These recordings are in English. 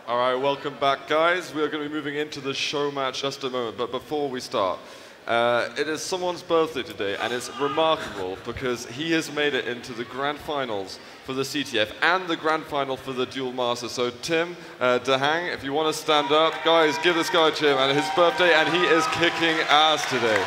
All right, welcome back, guys. We are going to be moving into the show match just a moment, but before we start, it is someone's birthday today, and it's remarkable because he has made it into the grand finals for the CTF and the grand final for the Duel Masters. So Tim, DaHanG, if you want to stand up, guys, give this guy a cheer, man. His birthday, and he is kicking ass today.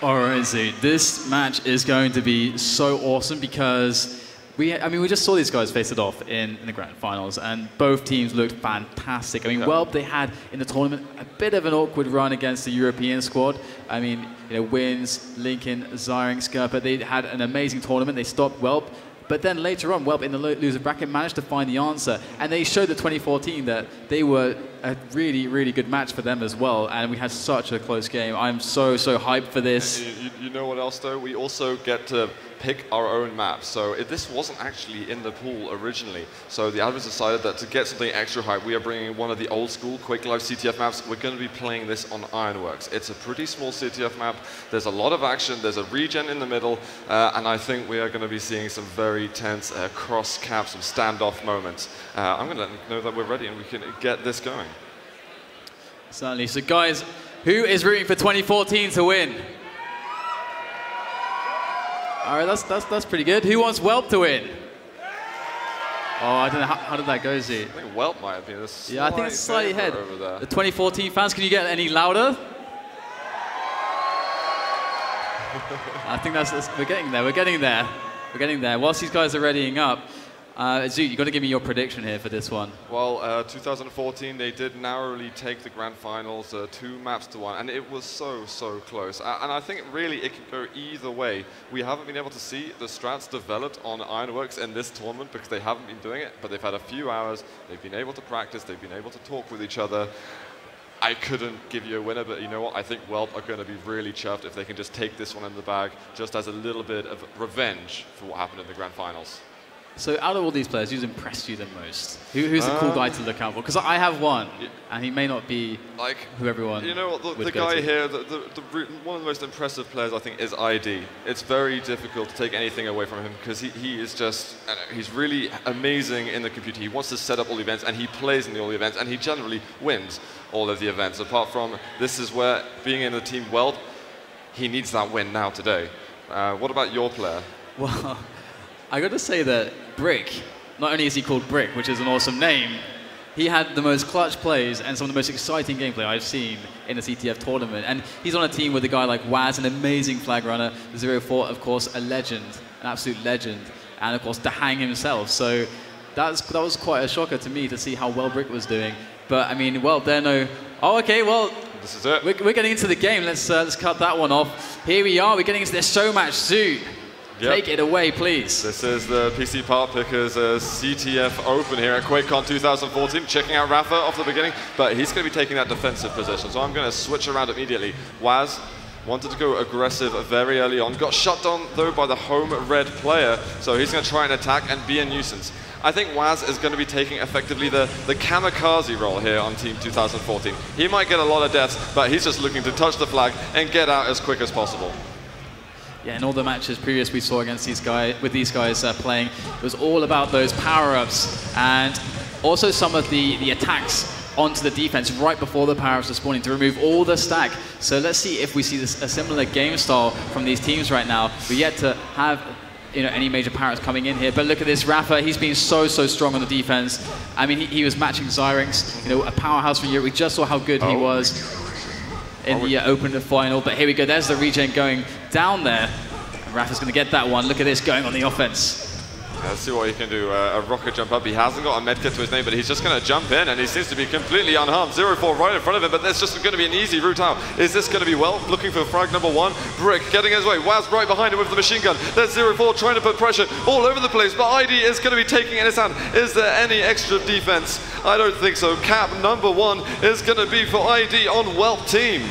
Alright, so this match is going to be so awesome because we just saw these guys face it off in the grand finals, and both teams looked fantastic. I mean, WELP, they had in the tournament a bit of an awkward run against the European squad. I mean, you know, winz, Lincoln, zyrinx, gerppa, they had an amazing tournament. They stopped WELP. But then later on, WELP in the loser bracket managed to find the answer, and they showed the 2014 that they were a really, really good match for them as well, and we had such a close game. I'm so hyped for this. You know what else, though? We also get to pick our own map. So this wasn't actually in the pool originally. So the admins decided that to get something extra hype, we are bringing one of the old school Quakelive CTF maps. We're going to be playing this on Ironworks. It's a pretty small CTF map. There's a lot of action. There's a regen in the middle. And I think we are going to be seeing some very tense cross-cap, some standoff moments. I'm going to let them know that we're ready and we can get this going. Certainly. So guys, who is rooting for 2014 to win? All right, that's pretty good. Who wants WELP to win? Oh, I don't know. How did that go, Z? I think WELP might have been a slight, yeah, I think it's slightly ahead. Over there. The 2014 fans, can you get any louder? I think we're getting there. We're getting there. We're getting there. Whilst these guys are readying up, Zoot, you've got to give me your prediction here for this one. Well, 2014, they did narrowly take the grand finals 2 maps to 1, and it was so close. And I think really it could go either way. We haven't been able to see the strats developed on Ironworks in this tournament because they haven't been doing it, but they've had a few hours, they've been able to practice, they've been able to talk with each other. I couldn't give you a winner, but you know what? I think WELP are going to be really chuffed if they can just take this one in the bag, just as a little bit of revenge for what happened in the grand finals. So out of all these players, who's impressed you the most? Who's the cool guy to look out for? Because I have one, and he may not be like who everyone. You know what? The guy here, one of the most impressive players, I think, is ID. It's very difficult to take anything away from him because he is just, I don't know, he's really amazing in the computer. He wants to set up all the events, and he plays in all the events, and he generally wins all of the events. Apart from this is where being in the team WELP, he needs that win now today. What about your player? Well, I got to say that Brick, not only is he called Brick, which is an awesome name, he had the most clutch plays and some of the most exciting gameplay I've seen in a CTF tournament. And he's on a team with a guy like whaz, an amazing flag runner, 04, of course, a legend, an absolute legend, and of course DaHanG himself. So that was quite a shocker to me to see how well Brick was doing. But I mean, well, they're no. Oh, okay, well, this is it. We're getting into the game. Let's cut that one off. Here we are. We're getting into this show match soon. Yep. Take it away, please. This is the PCPartPicker's CTF Open here at QuakeCon 2014. Checking out rapha off the beginning, but he's going to be taking that defensive position. So I'm going to switch around immediately. whaz wanted to go aggressive very early on. Got shut down, though, by the home red player. So he's going to try and attack and be a nuisance. I think whaz is going to be taking effectively the kamikaze role here on Team 2014. He might get a lot of deaths, but he's just looking to touch the flag and get out as quick as possible. Yeah, in all the matches previous we saw against these guys, playing, it was all about those power-ups and also some of the attacks onto the defense right before the power-ups are spawning to remove all the stack. So let's see if we see a similar game style from these teams right now. We're yet to have any major power-ups coming in here, but look at this rapha. He's been so strong on the defense. I mean, he was matching zyrinx, a powerhouse from Europe. We just saw how good he was in the open final, but here we go. There's the regen going down there. And rapha's going to get that one. Look at this going on the offense. Let's see what he can do. A rocket jump up. He hasn't got a medkit to his name, but he's just going to jump in, and he seems to be completely unharmed. 04 right in front of him, but there's just going to be an easy route out. Is this going to be WELP looking for frag number 1? Brick getting his way. whaz right behind him with the machine gun. There's 04 trying to put pressure all over the place, but ID is going to be taking it in his hand. Is there any extra defense? I don't think so. Cap number 1 is going to be for ID on WELP team.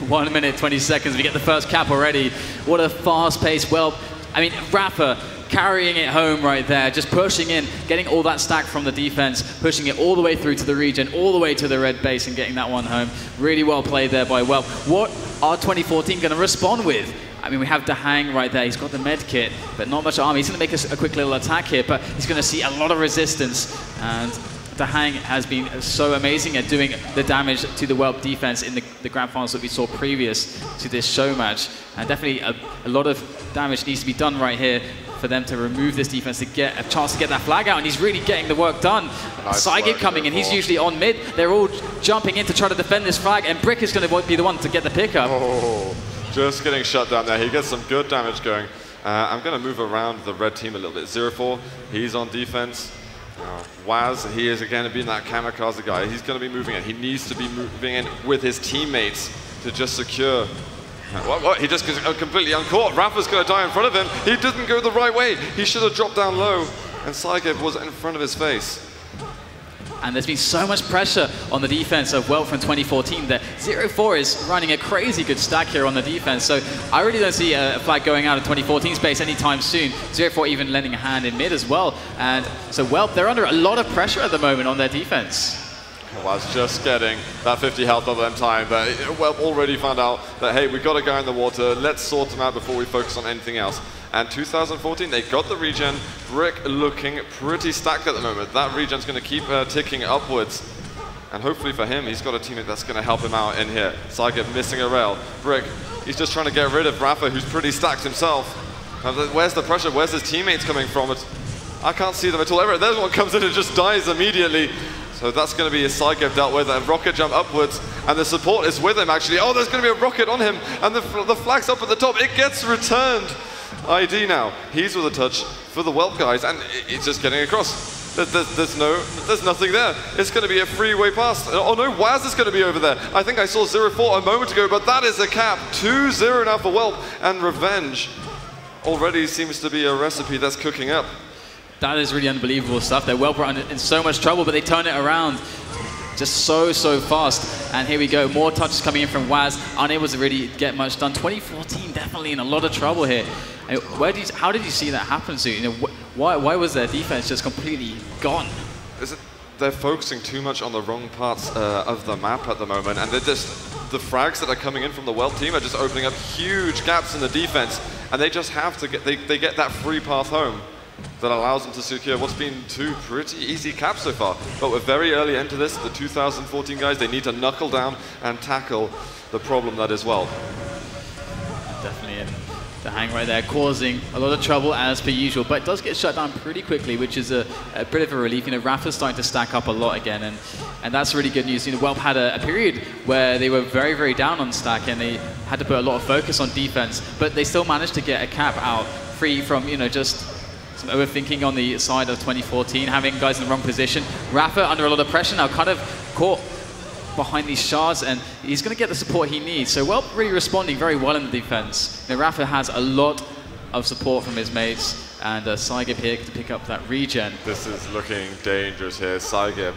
1 minute, 20 seconds. We get the first cap already. What a fast-paced WELP. I mean, rapha carrying it home right there, just pushing in, getting all that stack from the defense, pushing it all the way through to the regen, all the way to the red base and getting that one home. Really well played there by WELP. What are 2014 going to respond with? I mean, we have DaHanG right there. He's got the med kit, but not much armor. He's going to make a quick little attack here, but he's going to see a lot of resistance. And DaHanG has been so amazing at doing the damage to the WELP defense in the grand finals that we saw previous to this show match. And definitely a lot of damage needs to be done right here for them to remove this defense to get a chance to get that flag out, and he's really getting the work done. Nice psygib coming in, he's usually on mid. They're all jumping in to try to defend this flag, and Brick is going to be the one to get the pickup. Oh, just getting shut down there. He gets some good damage going. I'm going to move around the red team a little bit. 0-4, he's on defense. whaz, he is again being that kamikaze guy. He's going to be moving in. He needs to be moving in with his teammates to just secure. What? He just goes completely uncaught. Rapha's going to die in front of him. He didn't go the right way. He should have dropped down low. And psygib was in front of his face. And there's been so much pressure on the defense of WELP from 2014 that 0-4 is running a crazy good stack here on the defense. So I really don't see a flag going out of 2014 space anytime soon. 0-4 even lending a hand in mid as well. And so WELP, they're under a lot of pressure at the moment on their defense. Was just getting that 50 health of them time, but WELP already found out that, hey, we've got a guy in the water, let's sort him out before we focus on anything else. And 2014, they got the regen. Brick looking pretty stacked at the moment. That regen's going to keep ticking upwards. And hopefully for him, he's got a teammate that's going to help him out in here. psygib missing a rail. Brick, he's just trying to get rid of rapha, who's pretty stacked himself. Where's the pressure? Where's his teammates coming from? I can't see them at all. There's one comes in and just dies immediately. So that's going to be a psygib dealt with, and rocket jump upwards, and the support is with him actually. Oh, there's going to be a rocket on him, and the flag's up at the top. It gets returned. ID now. He's with a touch for the WELP guys, and it's just getting across. There's nothing there. It's going to be a freeway pass. Oh no, whaz is going to be over there. I think I saw 0-4 a moment ago, but that is a cap. 2-0 now for WELP, and Revenge already seems to be a recipe that's cooking up. That is really unbelievable stuff. Their WELP are in so much trouble, but they turn it around just so fast. And here we go, more touches coming in from whaz, unable to really get much done. 2014 definitely in a lot of trouble here. How did you see that happen, Sue? You know, why was their defense just completely gone? They're focusing too much on the wrong parts of the map at the moment, and they're just, the frags that are coming in from the WELP team are just opening up huge gaps in the defense, and they just have to get, they get that free path home that allows them to secure what's been two pretty easy caps so far. But we're very early into this. The 2014 guys, they need to knuckle down and tackle the problem that is WELP. Definitely, and DaHanG right there causing a lot of trouble as per usual, but it does get shut down pretty quickly, which is a bit of a relief. You know, rapha's starting to stack up a lot again, and that's really good news. You know, WELP had a period where they were very down on stack, and they had to put a lot of focus on defense, but they still managed to get a cap out free from, you know, just some overthinking on the side of 2014, having guys in the wrong position. rapha under a lot of pressure now, kind of caught behind these shards, and he's going to get the support he needs. So WELP really responding very well in the defense. Now, rapha has a lot of support from his mates, and psygib here to pick up that regen. This is looking dangerous here. psygib,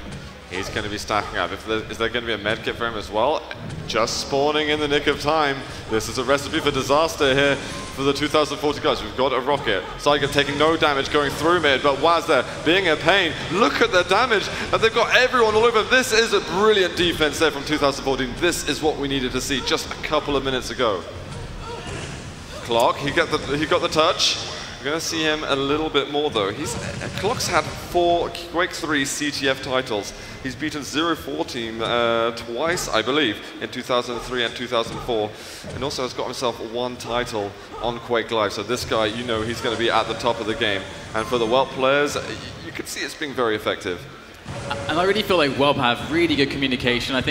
he's going to be stacking up. Is there going to be a medkit for him as well? Just spawning in the nick of time. This is a recipe for disaster here for the 2040 guys. We've got a rocket. psygib taking no damage going through mid, but whaz there being a pain. Look at the damage, and they've got everyone all over. This is a brilliant defense there from 2014. This is what we needed to see just a couple of minutes ago. Clock, he got the touch. We're going to see him a little bit more though. Clock's had 4 Quake 3 CTF titles. He's beaten 0-4 team twice, I believe, in 2003 and 2004, and also has got himself 1 title on Quakelive. So this guy, you know, he's going to be at the top of the game. And for the WELP players, you can see it's being very effective. And I really feel like WELP have really good communication. I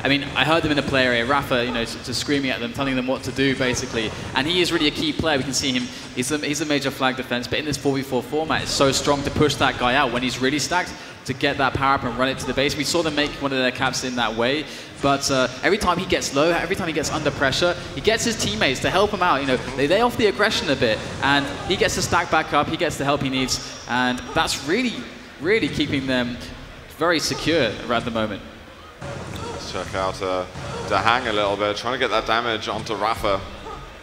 mean, I heard them in the play area, rapha, you know, just screaming at them, telling them what to do, basically. And he is really a key player. We can see him, he's a major flag defense, but in this 4v4 format, it's so strong to push that guy out when he's really stacked, to get that power up and run it to the base. We saw them make one of their caps in that way, but every time he gets low, every time he gets under pressure, he gets his teammates to help him out. You know, they lay off the aggression a bit, and he gets to stack back up, he gets the help he needs, and that's really keeping them very secure at the moment. Let's check out DaHanG a little bit, trying to get that damage onto rapha,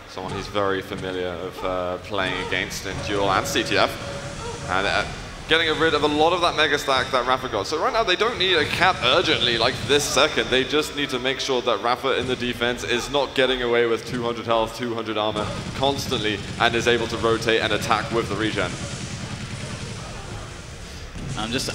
someone he's very familiar of playing against in Duel and CTF. And getting rid of a lot of that mega stack that Rapha got. So right now they don't need a cap urgently like this second. They just need to make sure that Rapha in the defense is not getting away with 200 health, 200 armor constantly and is able to rotate and attack with the regen. I'm just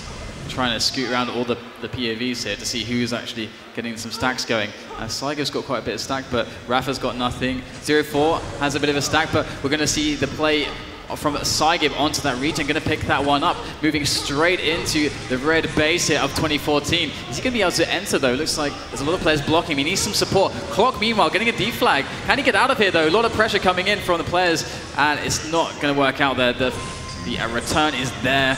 trying to scoot around all the POVs here to see who's actually getting some stacks going. Psygib's got quite a bit of stack, but Rapha's got nothing. 0-4 has a bit of a stack, but we're going to see the play from psygib onto that regen, going to pick that one up, moving straight into the red base here of 2014. Is he going to be able to enter though? Looks like there's a lot of players blocking him. He needs some support. Clock meanwhile getting a deflag. Can he get out of here though? A lot of pressure coming in from the players, and it's not going to work out there. The return is there.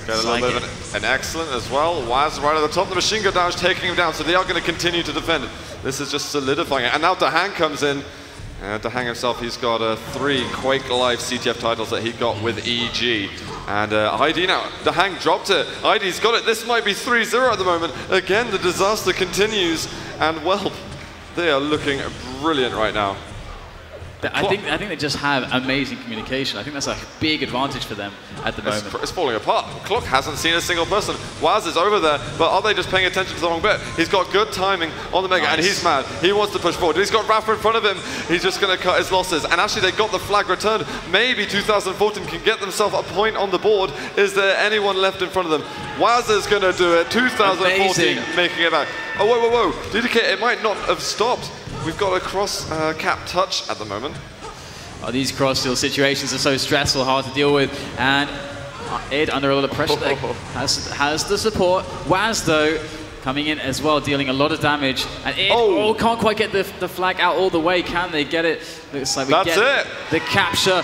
Got a little bit of an excellent as well. whaz right at the top. The machine gun damage taking him down, so they are going to continue to defend it. This is just solidifying it. And now DaHanG comes in. DaHanG himself, he's got 3 Quakelive CTF titles that he got with EG. And ID now, DaHanG dropped it. ID's got it. This might be 3-0 at the moment. Again, the disaster continues. And WELP, they are looking brilliant right now. I think they just have amazing communication. I think that's a big advantage for them at the moment. It's falling apart. Clock hasn't seen a single person. whaz is over there, but are they just paying attention to the wrong bit? He's got good timing on the mega, and he's mad. He wants to push forward. He's got Rapha in front of him. He's just going to cut his losses. And actually, they got the flag returned. Maybe 2014 can get themselves a point on the board. Is there anyone left in front of them? whaz is going to do it. 2014 Amazing. making it back. Oh, whoa, whoa, whoa. DK, it might not have stopped. We've got a cross cap touch at the moment. Oh, these cross-field situations are so stressful, hard to deal with, and Id under a lot of pressure there, has the support. whaz though coming in as well, dealing a lot of damage, and Id can't quite get the flag out all the way. Can they get it? Looks like we get the capture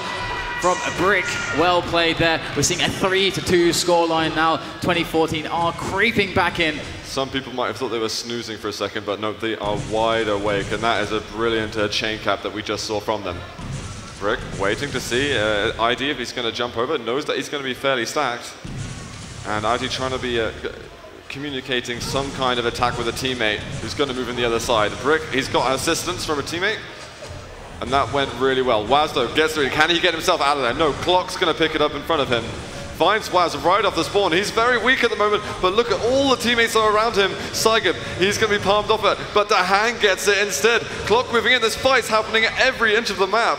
from a Brick. Well played there. We're seeing a 3-2 scoreline now. 2014 are creeping back in. Some people might have thought they were snoozing for a second, but no, they are wide awake, and that is a brilliant chain cap that we just saw from them. Brick waiting to see ID if he's going to jump over, knows that he's going to be fairly stacked, and ID trying to be communicating some kind of attack with a teammate who's going to move in the other side. Brick, he's got assistance from a teammate, and that went really well. whaz though gets through. Can he get himself out of there? No, Clock's going to pick it up in front of him. Finds whaz right off the spawn. He's very weak at the moment, but look at all the teammates are around him. psygib, he's going to be palmed off it, but DaHanG gets it instead. Clock moving in. This fight's happening at every inch of the map.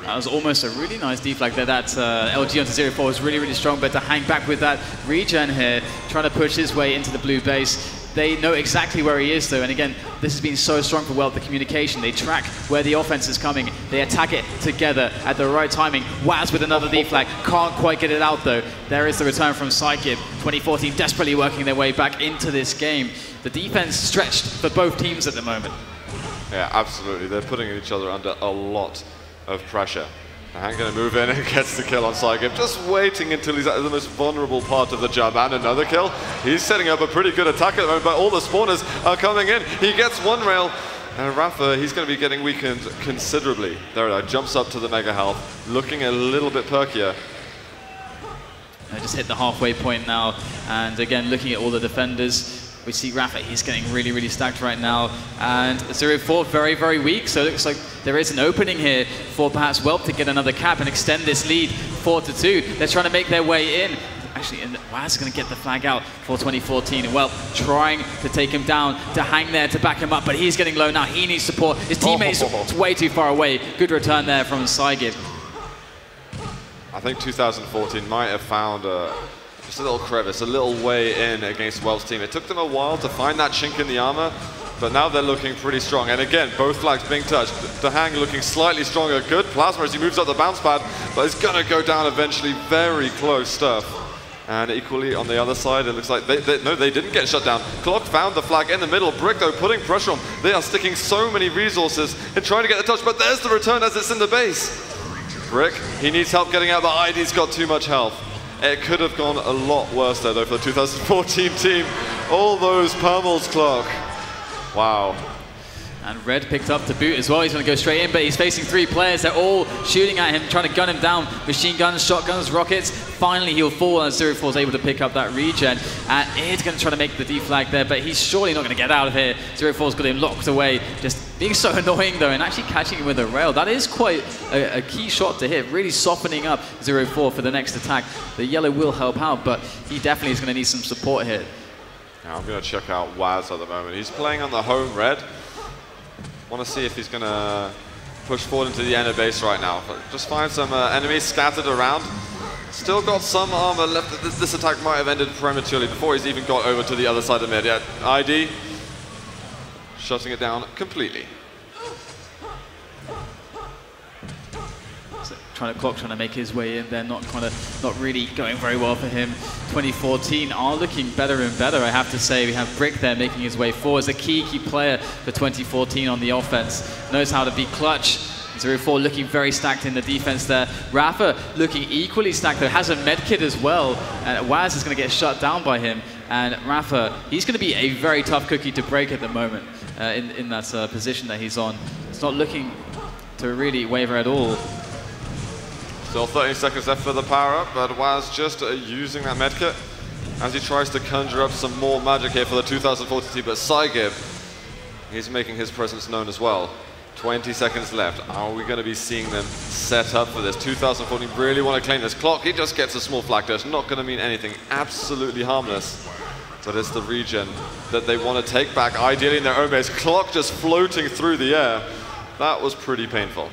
That was almost a really nice deflag there. That LG onto 0-4 was really, really strong, but DaHanG back with that regen here, trying to push his way into the blue base. They know exactly where he is though, and again, this has been so strong for WELP, the communication. They track where the offense is coming, they attack it together at the right timing. whaz with another deflag, can't quite get it out though. There is the return from psygib. 2014 desperately working their way back into this game. The defense stretched for both teams at the moment. Yeah, absolutely. They're putting each other under a lot of pressure. DaHanG going to move in and gets the kill on psygib, just waiting until he's at the most vulnerable part of the jump, and another kill. He's setting up a pretty good attack at the moment, but all the spawners are coming in. He gets one rail, and Rapha, he's going to be getting weakened considerably. There it is, jumps up to the mega health, looking a little bit perkier. I just hit the halfway point now, and again, looking at all the defenders, we see Rapha, he's getting really, really stacked right now. And 0-4, very, very weak. So it looks like there is an opening here for perhaps WELP to get another cap and extend this lead 4-2. They're trying to make their way in. Actually, whaz is going to get the flag out for 2014. WELP trying to take him down, DaHanG there to back him up, but he's getting low now. He needs support. His teammate's way too far away. Good return there from psygib. I think 2014 might have found just a little crevice, a little way in against WELP's team. It took them a while to find that chink in the armor, but now they're looking pretty strong. And again, both flags being touched. DaHanG looking slightly stronger. Good plasma as he moves up the bounce pad, but it's going to go down eventually. Very close stuff. And equally on the other side, it looks like they didn't get shut down. Clock found the flag in the middle. Brick though putting pressure on. They are sticking so many resources in trying to get the touch, but there's the return as it's in the base. Brick, he needs help getting out, but ID's got too much health. It could have gone a lot worse there, though, for the 2014 team. All those pummels, Clock. Wow. And Red picked up to boot as well. He's going to go straight in, but he's facing 3 players. They're all shooting at him, trying to gun him down. Machine guns, shotguns, rockets. Finally, he'll fall, and 0-4 is able to pick up that regen. And Id's going to try to make the deflag there, but he's surely not going to get out of here. 0-4's got him locked away. Just being so annoying though and actually catching him with a rail. That is quite a key shot to hit, really softening up 0-4 for the next attack. The yellow will help out, but he definitely is going to need some support here. Now I'm going to check out whaz at the moment. He's playing on the home red. Want to see if he's going to push forward into the end of base right now. But just find some enemies scattered around. Still got some armor left. This attack might have ended prematurely before he's even got over to the other side of mid. Yeah, ID shutting it down completely. So trying to make his way in there, not really going very well for him. 2014 are looking better and better, I have to say. We have Brick there making his way forward as a key player for 2014 on the offense. Knows how to be clutch. 0-4 looking very stacked in the defense there. Rapha looking equally stacked though, has a medkit as well. And whaz is going to get shut down by him. And Rapha, he's going to be a very tough cookie to break at the moment in that position that he's on. It's not looking to really waver at all. Still 30 seconds left for the power up, but whaz just using that medkit as he tries to conjure up some more magic here for the 2014 team. But psygib, he's making his presence known as well. 20 seconds left. Are we going to be seeing them set up for this? 2014 really want to claim this. Clock, he just gets a small flag there. It's not going to mean anything. Absolutely harmless. But it's the regen that they want to take back, ideally in their own base. Clock just floating through the air. That was pretty painful.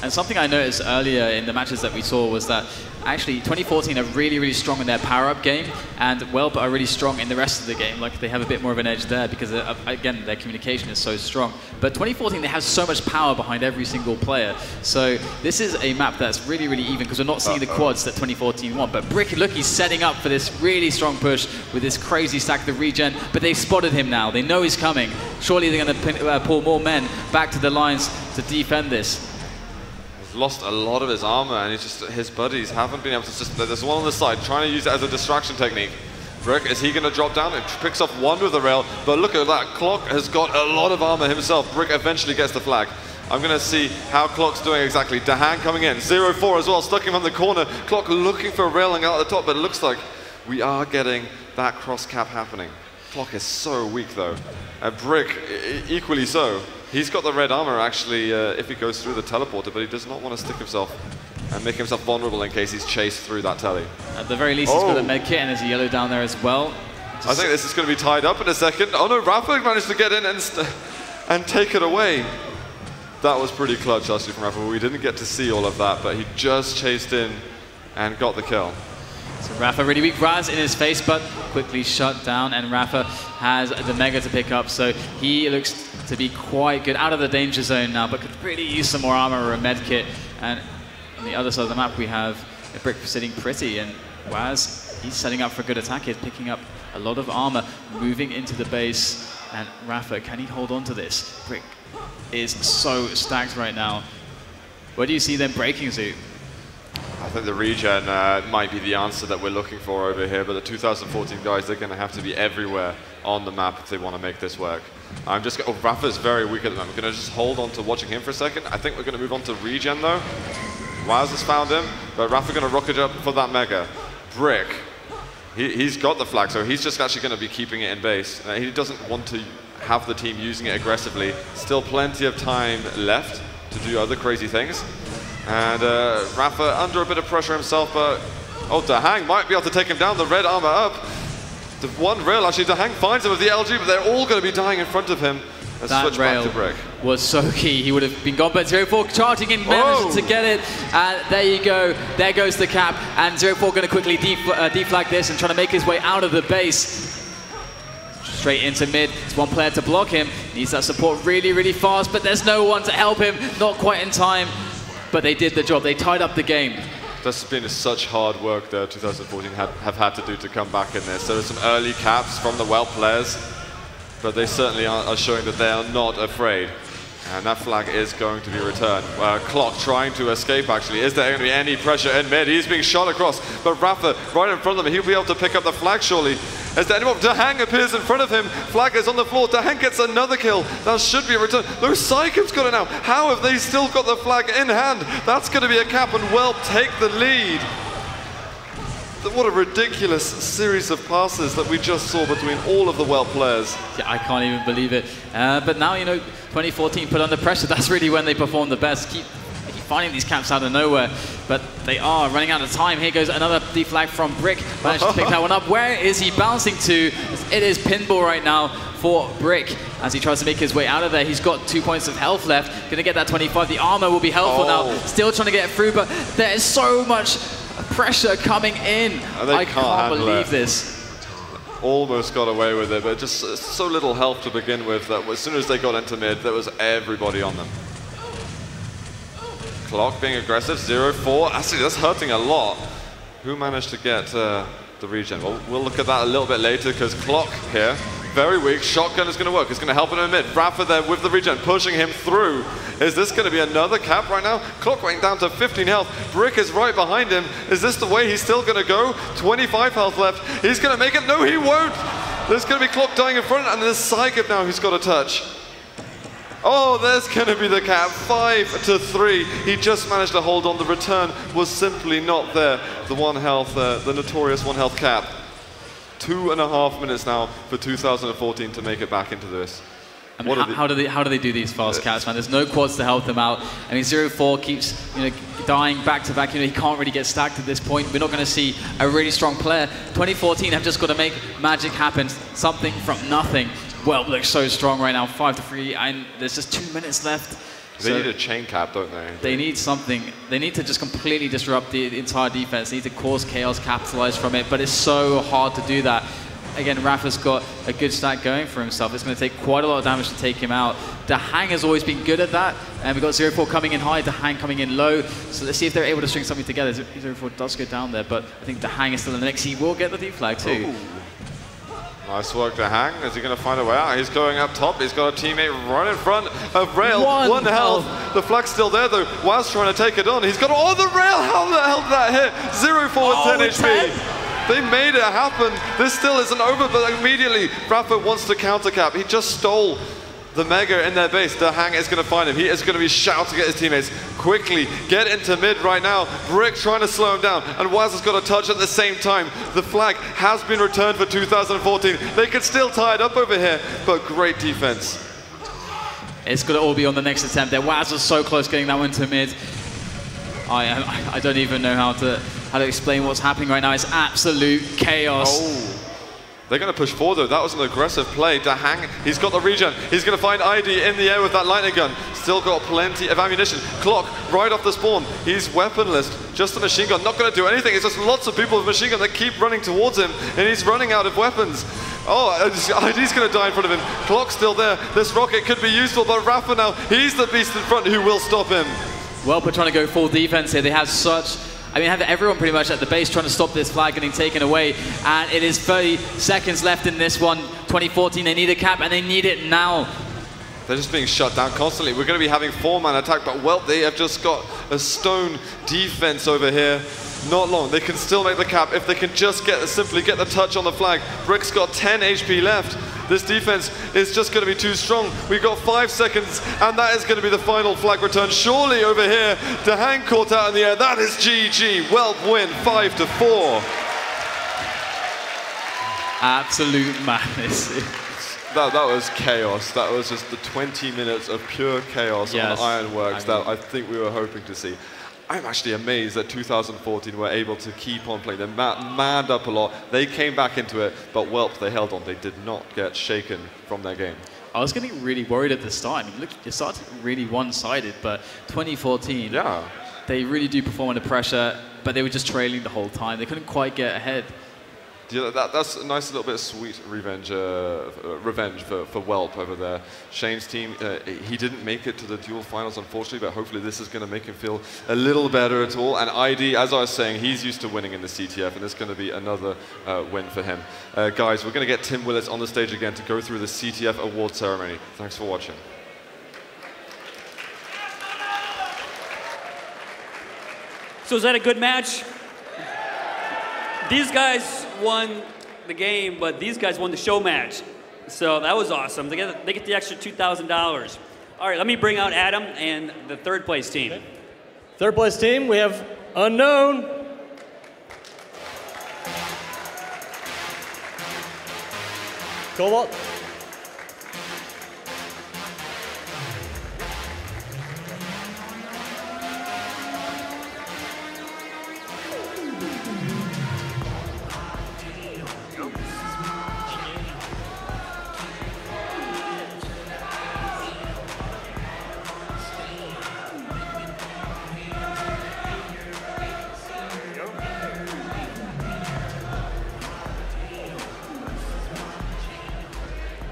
And something I noticed earlier in the matches that we saw was that actually 2014 are really, really strong in their power-up game, and WELP are really strong in the rest of the game. Like, they have a bit more of an edge there because, again, their communication is so strong. But 2014, they have so much power behind every single player. So this is a map that's really, really even because we're not seeing the quads that 2014 want. But Brick, look, he's setting up for this really strong push with this crazy stack of the regen. But they've spotted him now. They know he's coming. Surely they're going to pull more men back to the lines to defend this. Lost a lot of his armor, and his buddies haven't been able to there's one on the side trying to use it as a distraction technique. Brick, is he going to drop down? It picks off one with the rail, but look at that. Clock has got a lot of armor himself. Brick eventually gets the flag. I'm going to see how Clock's doing exactly. DaHanG coming in. 0-4 as well, stuck him on the corner. Clock looking for railing out at the top, but it looks like we are getting that cross cap happening. Clock is so weak though. Brick, equally so. He's got the red armor actually if he goes through the teleporter, but he does not want to stick himself and make himself vulnerable in case he's chased through that telly. At the very least, he's got a medkit and there's a yellow down there as well. I think this is going to be tied up in a second. Oh no, rapha managed to get in and take it away. That was pretty clutch actually from rapha. We didn't get to see all of that, but he just chased in and got the kill. So rapha really weak. whaz in his face, but quickly shut down, and rapha has the mega to pick up, so he looks to be quite good out of the danger zone now, but could really use some more armor or a med kit. And on the other side of the map, we have a Brick sitting pretty, and whaz, he's setting up for a good attack. He's picking up a lot of armor, moving into the base, and rapha, can he hold on to this? Brick is so stacked right now. Where do you see them breaking, Zoo? I think the regen might be the answer that we're looking for over here, but the 2014 guys, they're going to have to be everywhere on the map if they want to make this work. rapha's very weak at the moment. I'm going to just hold on to watching him for a second. I think we're going to move on to regen though. whaz has found him, but rapha going to rocket up for that mega. Brick, he's got the flag, so he's just actually going to be keeping it in base. He doesn't want to have the team using it aggressively. Still plenty of time left to do other crazy things. And rapha under a bit of pressure himself, but DaHanG might be able to take him down. The red armor up. The one rail, actually, DaHanG finds him with the LG, but they're all going to be dying in front of him. And that rail was so key. He would have been gone, but 0-4 charging in, managed to get it. And there you go. There goes the cap. And 0-4 going to quickly deflag this and trying to make his way out of the base. Straight into mid. There's one player to block him. Needs that support really, really fast, but there's no one to help him. Not quite in time. But they did the job. They tied up the game. That's been such hard work that 2014 have had to do to come back in this. So there's some early caps from the WELP players, but they certainly are showing that they are not afraid. And that flag is going to be returned. Clock trying to escape, actually. Is there going to be any pressure in mid? He's being shot across, but rapha right in front of him. He'll be able to pick up the flag, surely. Is there anyone? DaHanG appears in front of him. Flag is on the floor. DaHanG gets another kill. That should be a return. Those psygib's got it now. How have they still got the flag in hand? That's going to be a cap, and WELP take the lead. what a ridiculous series of passes that we just saw between all of the WELP players. Yeah, I can't even believe it. But now, 2014 put under pressure. That's really when they perform the best. Keep finding these caps out of nowhere, but they are running out of time. Here goes another deflag from Brick. Managed to pick that one up. Where is he bouncing to? It is pinball right now for Brick as he tries to make his way out of there. He's got 2 points of health left. Going to get that 25. The armor will be helpful now. Still trying to get through, but there is so much pressure coming in. I can't believe this. Almost got away with it, but just so little health to begin with that as soon as they got into mid, there was everybody on them. Clock being aggressive, 0-4. Actually, that's hurting a lot. Who managed to get the regen? Well, we'll look at that a little bit later because Clock here, very weak. Shotgun is going to work. It's going to help him in mid. Rapha there with the regen, pushing him through. Is this going to be another cap right now? Clock went down to 15 health. Brick is right behind him. Is this the way he's still going to go? 25 health left. He's going to make it. No, he won't. There's going to be Clock dying in front, and there's psygib now who's got a touch. Oh, there's going to be the cap, 5-3. He just managed to hold on. The return was simply not there. The 1 health, the notorious 1 health cap. 2.5 minutes now for 2014 to make it back into this. I mean, how do they do these fast caps, man? There's no quads to help them out. I mean, 0-4 keeps dying back to back. He can't really get stacked at this point. We're not going to see a really strong player. 2014 have just got to make magic happen, something from nothing. WELP looks so strong right now, 5-3, and there's just 2 minutes left. They need a chain cap, don't they? They need something. They need to just completely disrupt the entire defense. They need to cause chaos, capitalize from it, but it's so hard to do that. Again, Rapha's got a good stack going for himself. It's going to take quite a lot of damage to take him out. DaHanG has always been good at that, and we've got 0-4 coming in high, DaHanG coming in low. So let's see if they're able to string something together. 0-4 does go down there, but I think DaHanG is still in the mix. He will get the deflag too. Ooh. Nice work, DaHanG. Is he going to find a way out? He's going up top. He's got a teammate right in front of Rail. 1 health. The flag's still there, though. whaz trying to take it on. He's got... Oh, the Rail! How the hell did that hit? 0-4 with 10 HP. They made it happen. This still isn't over, but immediately Rapha wants to counter cap. He just stole the Mega in their base. DaHanG is going to find him. He is going to be shouting at his teammates. Quickly get into mid right now. Brick trying to slow him down, and whaz has got a touch at the same time. The flag has been returned for 2014. They could still tie it up over here, but great defense. It's going to all be on the next attempt there. whaz was so close getting that one to mid. I don't even know how to explain what's happening right now. It's absolute chaos. Oh. They're going to push forward, though. That was an aggressive play. DaHanG, he's got the regen. He's going to find ID in the air with that lightning gun. Still got plenty of ammunition. Clock right off the spawn. He's weaponless. Just a machine gun. Not going to do anything. It's just lots of people with machine gun that keep running towards him, and he's running out of weapons. Oh, ID's going to die in front of him. Clock's still there. This rocket could be useful, but Rapha now, he's the beast in front who will stop him. WELP are trying to go full defense here. They have such... I mean, have everyone pretty much at the base trying to stop this flag getting taken away. And it is 30 seconds left in this one. 2014, they need a cap, and they need it now. They're just being shut down constantly. We're going to be having 4-man attack, but WELP, they have just got a stone defense over here. Not long. They can still make the cap if they can just simply get the touch on the flag. Brick's got 10 HP left. This defense is just going to be too strong. We've got 5 seconds, and that is going to be the final flag return. Surely over here, DaHanG caught out in the air. That is GG. WELP win 5-4. Absolute madness. That was chaos. That was just the 20 minutes of pure chaos on Ironworks that I think we were hoping to see. I'm actually amazed that 2014 were able to keep on playing. They manned up a lot. They came back into it, but WELP, they held on. They did not get shaken from their game. I was getting really worried at the start. I mean, look, it started really one-sided, but 2014, they really do perform under pressure, but they were just trailing the whole time. They couldn't quite get ahead. Yeah, that's a nice little bit of sweet revenge for WELP over there. Shane's team, he didn't make it to the Duel finals, unfortunately, but hopefully this is going to make him feel a little better at all. And ID, as I was saying, he's used to winning in the CTF, and it's going to be another win for him. Guys, we're going to get Tim Willis on the stage again to go through the CTF award ceremony. Thanks for watching. So is that a good match? These guys won the game, but these guys won the show match. So that was awesome. They get the extra $2,000. All right, let me bring out Adam and the third place team. Okay. Third place team, we have Unknown. Cobalt.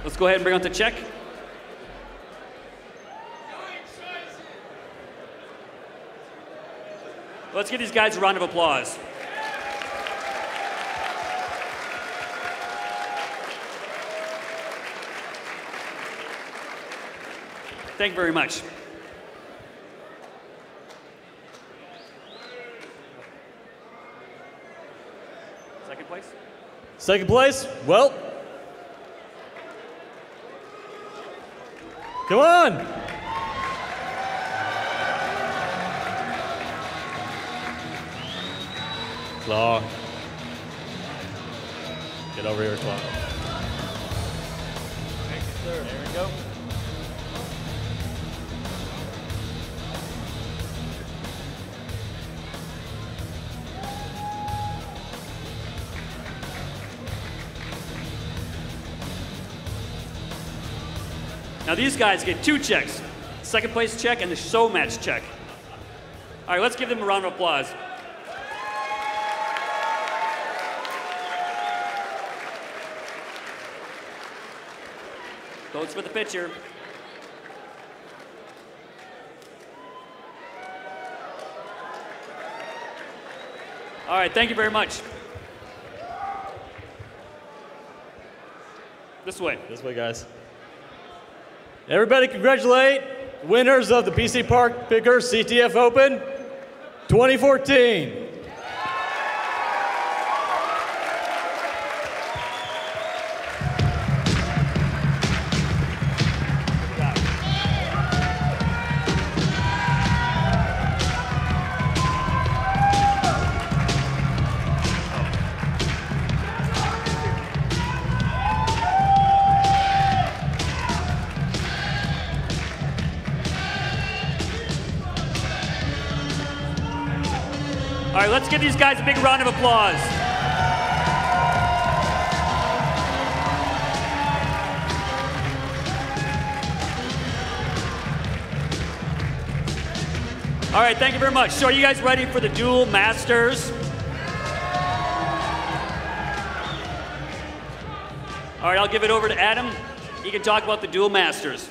Let's go ahead and bring out the check. Let's give these guys a round of applause. Thank you very much. Second place? Second place, well. Come on. Claw. Get over here, Claw. Thank you, sir. There we go. Now these guys get 2 checks. Second place check and the Showmatch check. All right, let's give them a round of applause. Votes for the pitcher. All right, thank you very much. This way. This way, guys. Everybody congratulate winners of the PCPartPicker CTF Open 2014. All right, let's give these guys a big round of applause. All right, thank you very much. So are you guys ready for the Duel Masters? All right, I'll give it over to Adam. He can talk about the Duel Masters.